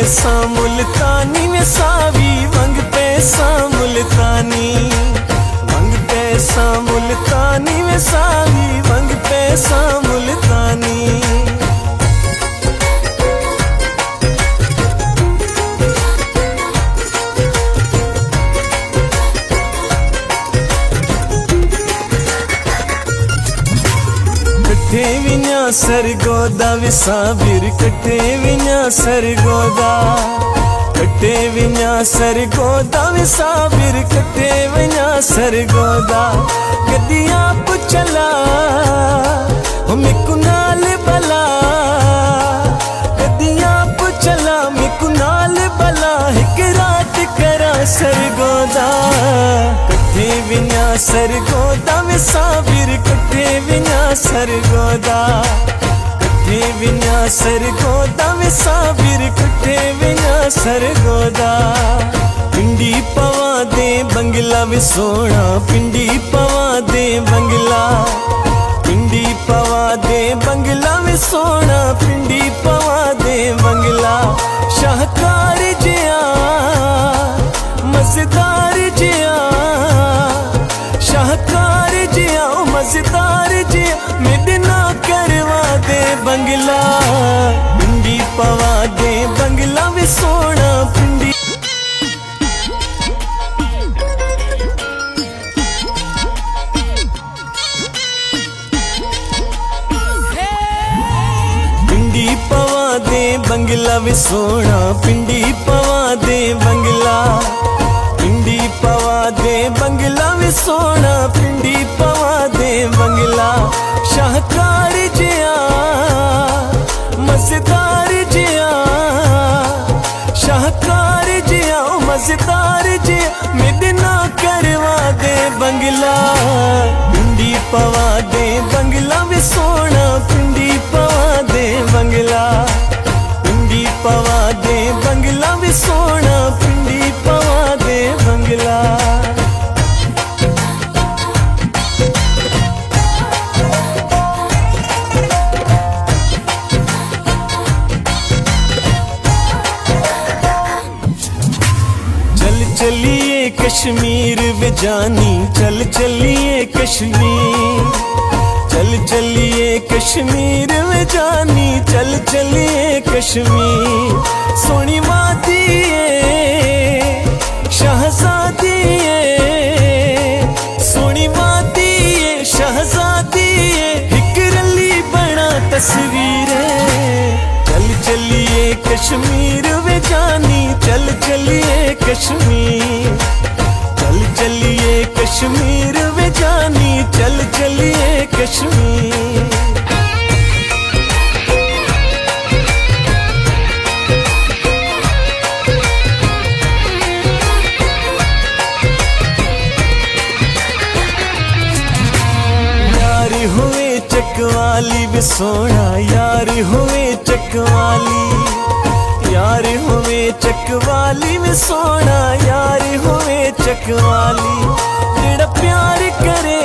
पैसा मुल्तानी में सावी वंग पैसा मुल्तानी वंग पैसा मुल्तानी में सावी वंग पैसा मुल्तानी कट्टे विन्या सरगोदा विसाबिर कट्टे विन्या सरगोदा कट्टे विन्या सरगोदा विसाबिर कट्टे विन्या सरगोदा गद्दियां पुचला हम कुनाल बला गद्दियां पुचला मैं कुनाल बला एक रात करा सरगोदा कट्टे विन्या सरगोदा विसाबिर कट्टे विन्या सरगोदा कट्टे विन्या सरगोदा विसाबिर कट्टे विन्या सरगोदा पिंडी पवा दे बंगला वे सोना पिंडी पवा दे बंगला पिंडी पवा दे बंगला वे सोना पिंडी पवा दे बंगला शाहकार जिया मजेदार जिया शाहकार जिया मजेदार जिया मेरे ना करवा दे बंगला पिंडी पवा दे बंगला वे सोना पिंडी पिंडी पवा दे बंगला वे सोना पिंडी पवा दे बंगला पिंडी पवा दे बंगला वे सोना पिंडी पवा दे बंगला शाहकार जिया मजेदार जिया शाहकार जिया मजेदार जिया मेरे ना करवा दे बंगला पिंडी पवा दे बंगला वे सोना पिंडी पवा दे बंगला पिंडी पवा दे बंगला वे सोना पिंडी पवा दे बंगला चल चलिए कश्मीर वे जानी चल चलिए कश्मीर चल चलिए कश्मीर वे जानी चल चलिए कश्मीर सोनी वादी शहजादी सोनी वादी शहजादी एक रली बना तस्वीर चल चलिए कश्मीर वे जानी चल चलिए कश्मीर चल चलिए कश्मीर वे जानी चल चलिए कश्मीर यार हुए चकवाली वे सोना यार हुए चकवाली यार हुए चकवाली में सोना यार हुए चकवाली जेड़ा प्यार करे